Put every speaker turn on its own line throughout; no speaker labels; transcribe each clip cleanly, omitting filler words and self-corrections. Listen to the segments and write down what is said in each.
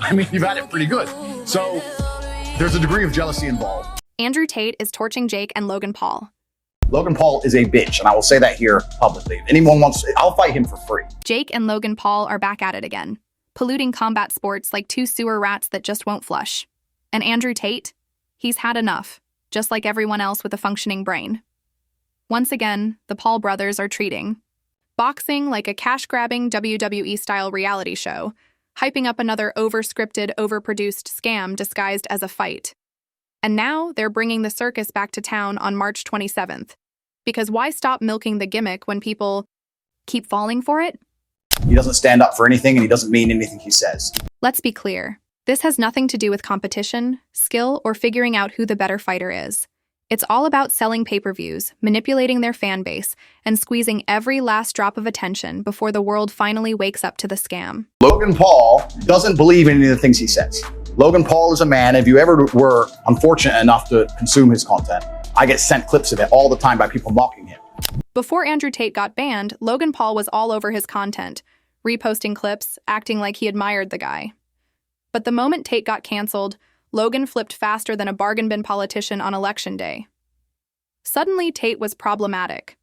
I mean, you've had it pretty good. So there's a degree of jealousy involved.
Andrew Tate is torching Jake and Logan Paul.
Logan Paul is a bitch, and I will say that here publicly. If anyone wants, I'll fight him for free.
Jake and Logan Paul are back at it again, polluting combat sports like two sewer rats that just won't flush. And Andrew Tate? He's had enough, just like everyone else with a functioning brain. Once again, the Paul brothers are treating boxing like a cash-grabbing WWE-style reality show, hyping up another over-scripted, overproduced scam disguised as a fight. And now they're bringing the circus back to town on March 27th. Because why stop milking the gimmick when people keep falling for it?
He doesn't stand up for anything, and he doesn't mean anything he says.
Let's be clear. This has nothing to do with competition, skill, or figuring out who the better fighter is. It's all about selling pay-per-views, manipulating their fan base, and squeezing every last drop of attention before the world finally wakes up to the scam.
Logan Paul doesn't believe in any of the things he says. Logan Paul is a man, if you ever were unfortunate enough to consume his content, I get sent clips of it all the time by people mocking him.
Before Andrew Tate got banned, Logan Paul was all over his content, reposting clips, acting like he admired the guy. But the moment Tate got canceled, Logan flipped faster than a bargain bin politician on election day. Suddenly, Tate was problematic.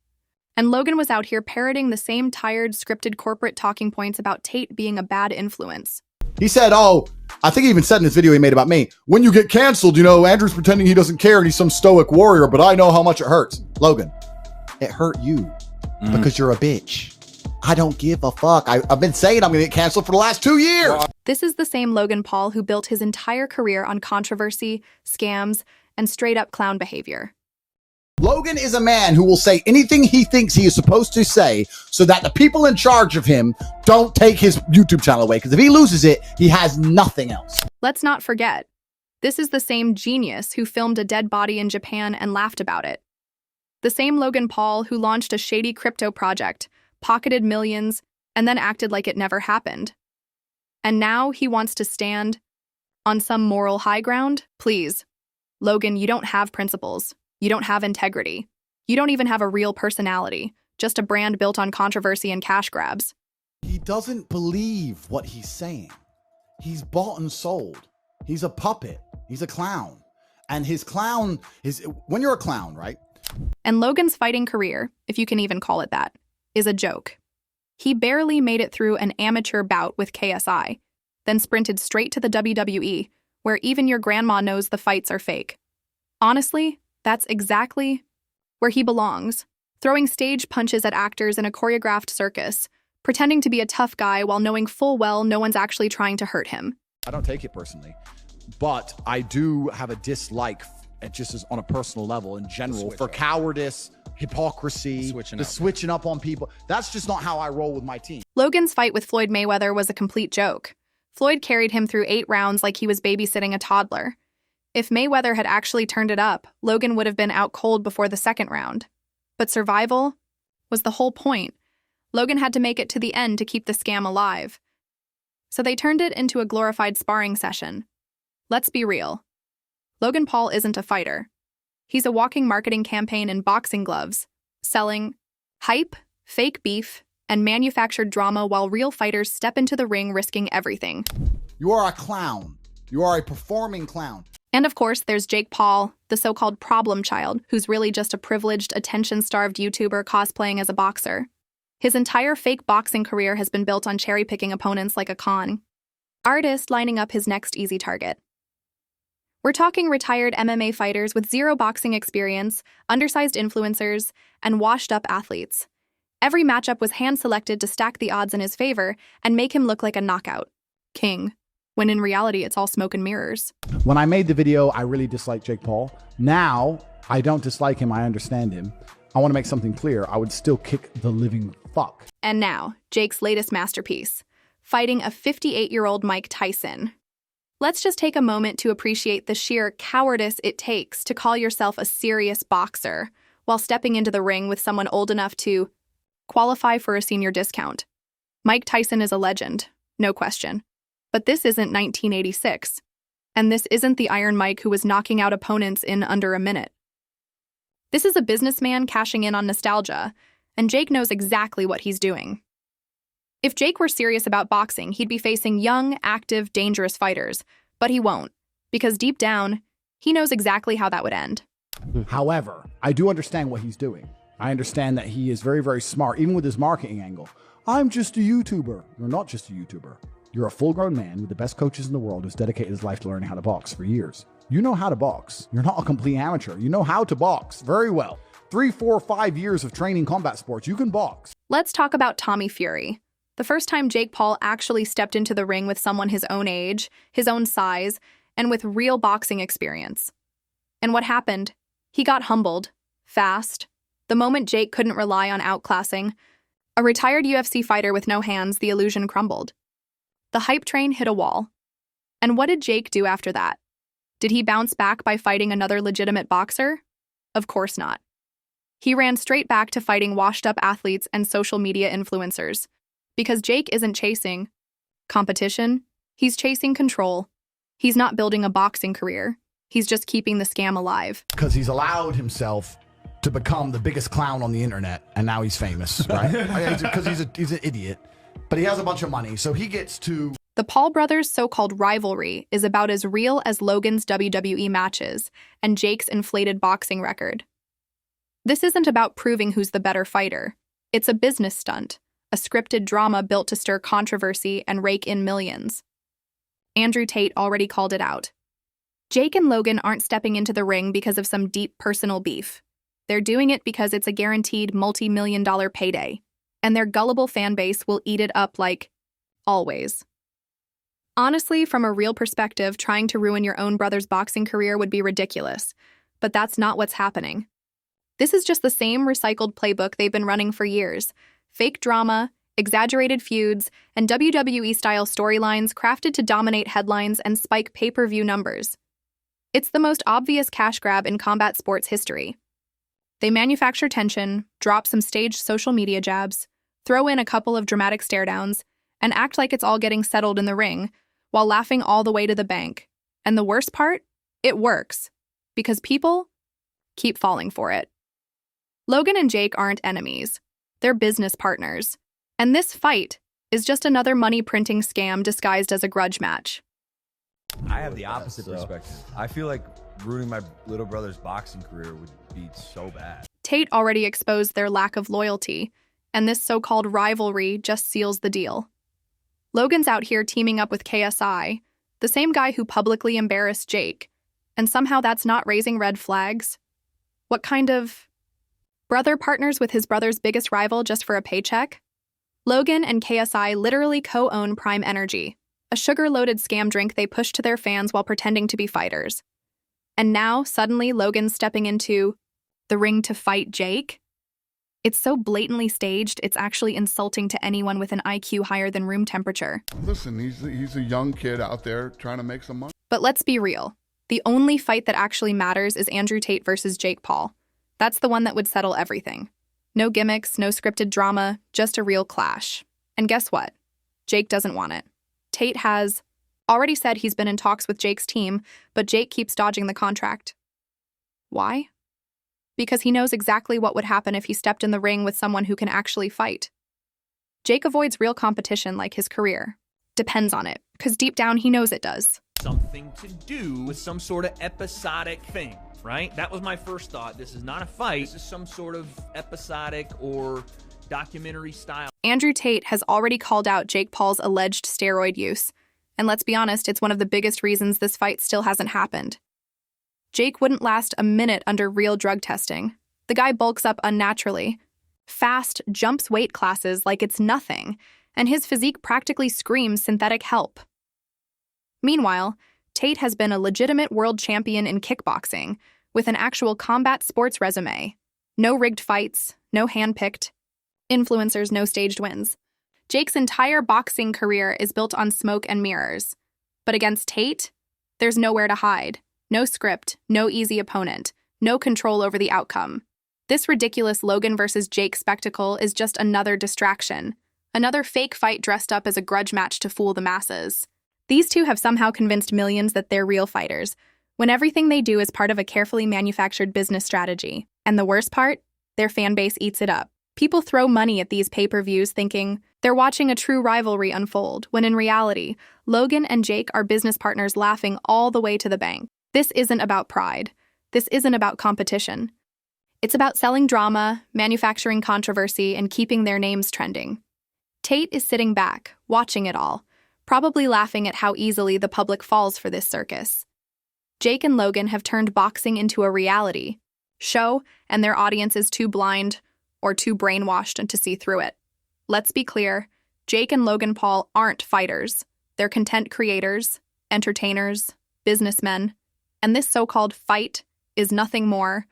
And Logan was out here parroting the same tired, scripted corporate talking points about Tate being a bad influence.
He said, I think he even said in this video he made about me, when you get canceled, Andrew's pretending he doesn't care and he's some stoic warrior, but I know how much it hurts. Logan, it hurt you because you're a bitch. I don't give a fuck. I've been saying I'm going to get canceled for the last 2 years.
This is the same Logan Paul who built his entire career on controversy, scams, and straight-up clown behavior.
Logan is a man who will say anything he thinks he is supposed to say so that the people in charge of him don't take his YouTube channel away. Because if he loses it, he has nothing else.
Let's not forget, this is the same genius who filmed a dead body in Japan and laughed about it. The same Logan Paul who launched a shady crypto project, pocketed millions, and then acted like it never happened. And now he wants to stand on some moral high ground? Please. Logan, you don't have principles. You don't have integrity. You don't even have a real personality, just a brand built on controversy and cash grabs.
He doesn't believe what he's saying. He's bought and sold. He's a puppet. He's a clown. And his clown is, when you're a clown, right?
And Logan's fighting career, if you can even call it that, is a joke. He barely made it through an amateur bout with KSI, then sprinted straight to the WWE, where even your grandma knows the fights are fake. Honestly, that's exactly where he belongs, throwing stage punches at actors in a choreographed circus, pretending to be a tough guy while knowing full well no one's actually trying to hurt him.
I don't take it personally, but I do have a dislike, just as on a personal level in general, for cowardice, hypocrisy, switching up on people. That's just not how I roll with my team.
Logan's fight with Floyd Mayweather was a complete joke. Floyd carried him through 8 rounds like he was babysitting a toddler. If Mayweather had actually turned it up, Logan would have been out cold before the second round. But survival was the whole point. Logan had to make it to the end to keep the scam alive. So they turned it into a glorified sparring session. Let's be real. Logan Paul isn't a fighter. He's a walking marketing campaign in boxing gloves, selling hype, fake beef, and manufactured drama while real fighters step into the ring risking everything.
You are a clown. You are a performing clown.
And of course, there's Jake Paul, the so-called problem child, who's really just a privileged, attention-starved YouTuber cosplaying as a boxer. His entire fake boxing career has been built on cherry-picking opponents like a con artist lining up his next easy target. We're talking retired MMA fighters with zero boxing experience, undersized influencers, and washed-up athletes. Every matchup was hand-selected to stack the odds in his favor and make him look like a knockout king, when in reality it's all smoke and mirrors.
When I made the video, I really disliked Jake Paul. Now, I don't dislike him, I understand him. I want to make something clear. I would still kick the living fuck.
And now, Jake's latest masterpiece, fighting a 58-year-old Mike Tyson. Let's just take a moment to appreciate the sheer cowardice it takes to call yourself a serious boxer while stepping into the ring with someone old enough to qualify for a senior discount. Mike Tyson is a legend, no question. But this isn't 1986. And this isn't the Iron Mike who was knocking out opponents in under a minute. This is a businessman cashing in on nostalgia, and Jake knows exactly what he's doing. If Jake were serious about boxing, he'd be facing young, active, dangerous fighters. But he won't, because deep down, he knows exactly how that would end.
However, I do understand what he's doing. I understand that he is very, very smart, even with his marketing angle. I'm just a YouTuber. You're not just a YouTuber. You're a full-grown man with the best coaches in the world who's dedicated his life to learning how to box for years. You know how to box. You're not a complete amateur. You know how to box very well. 3, 4, 5 years of training combat sports. You can box.
Let's talk about Tommy Fury. The first time Jake Paul actually stepped into the ring with someone his own age, his own size, and with real boxing experience. And what happened? He got humbled, fast. The moment Jake couldn't rely on outclassing, a retired UFC fighter with no hands, the illusion crumbled. The hype train hit a wall. And what did Jake do after that? Did he bounce back by fighting another legitimate boxer? Of course not. He ran straight back to fighting washed-up athletes and social media influencers. Because Jake isn't chasing competition, he's chasing control. He's not building a boxing career. He's just keeping the scam alive.
Because he's allowed himself to become the biggest clown on the internet, and now he's famous, right? Because he's an idiot, but he has a bunch of money, so he gets to...
The Paul brothers' so-called rivalry is about as real as Logan's WWE matches and Jake's inflated boxing record. This isn't about proving who's the better fighter. It's a business stunt, a scripted drama built to stir controversy and rake in millions. Andrew Tate already called it out. Jake and Logan aren't stepping into the ring because of some deep personal beef. They're doing it because it's a guaranteed multi-million-dollar payday, and their gullible fan base will eat it up like always. Honestly, from a real perspective, trying to ruin your own brother's boxing career would be ridiculous, but that's not what's happening. This is just the same recycled playbook they've been running for years. Fake drama, exaggerated feuds, and WWE-style storylines crafted to dominate headlines and spike pay-per-view numbers. It's the most obvious cash grab in combat sports history. They manufacture tension, drop some staged social media jabs, throw in a couple of dramatic stare-downs, and act like it's all getting settled in the ring, while laughing all the way to the bank. And the worst part? It works. Because people keep falling for it. Logan and Jake aren't enemies. They're business partners. And this fight is just another money-printing scam disguised as a grudge match.
I have the opposite perspective. I feel like ruining my little brother's boxing career would be so bad.
Tate already exposed their lack of loyalty, and this so-called rivalry just seals the deal. Logan's out here teaming up with KSI, the same guy who publicly embarrassed Jake, and somehow that's not raising red flags. What kind of brother partners with his brother's biggest rival just for a paycheck? Logan and KSI literally co-own Prime Energy, a sugar-loaded scam drink they push to their fans while pretending to be fighters. And now, suddenly, Logan's stepping into the ring to fight Jake? It's so blatantly staged, it's actually insulting to anyone with an IQ higher than room temperature.
Listen, he's a young kid out there trying to make some money.
But let's be real. The only fight that actually matters is Andrew Tate versus Jake Paul. That's the one that would settle everything. No gimmicks, no scripted drama, just a real clash. And guess what? Jake doesn't want it. Tate has already said he's been in talks with Jake's team, but Jake keeps dodging the contract. Why? Because he knows exactly what would happen if he stepped in the ring with someone who can actually fight. Jake avoids real competition like his career. Depends on it, because deep down he knows it does.
Something to do with some sort of episodic thing, right? That was my first thought. This is not a fight. This is some sort of episodic or documentary style.
Andrew Tate has already called out Jake Paul's alleged steroid use. And let's be honest, it's one of the biggest reasons this fight still hasn't happened. Jake wouldn't last a minute under real drug testing. The guy bulks up unnaturally. Fast, jumps weight classes like it's nothing, and his physique practically screams synthetic help. Meanwhile, Tate has been a legitimate world champion in kickboxing, with an actual combat sports resume. No rigged fights, no handpicked. Influencers, no staged wins. Jake's entire boxing career is built on smoke and mirrors. But against Tate, there's nowhere to hide. No script, no easy opponent, no control over the outcome. This ridiculous Logan versus Jake spectacle is just another distraction. Another fake fight dressed up as a grudge match to fool the masses. These two have somehow convinced millions that they're real fighters, when everything they do is part of a carefully manufactured business strategy. And the worst part? Their fan base eats it up. People throw money at these pay-per-views thinking they're watching a true rivalry unfold, when in reality, Logan and Jake are business partners laughing all the way to the bank. This isn't about pride. This isn't about competition. It's about selling drama, manufacturing controversy, and keeping their names trending. Tate is sitting back, watching it all, probably laughing at how easily the public falls for this circus. Jake and Logan have turned boxing into a reality show, and their audience is too blind or too brainwashed to see through it. Let's be clear, Jake and Logan Paul aren't fighters. They're content creators, entertainers, businessmen, and this so-called fight is nothing more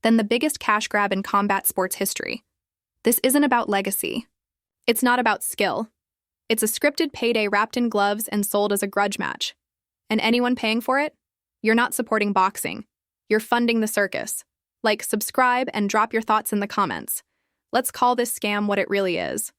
than the biggest cash grab in combat sports history. This isn't about legacy. It's not about skill. It's a scripted payday wrapped in gloves and sold as a grudge match. And anyone paying for it? You're not supporting boxing. You're funding the circus. Like, subscribe, and drop your thoughts in the comments. Let's call this scam what it really is.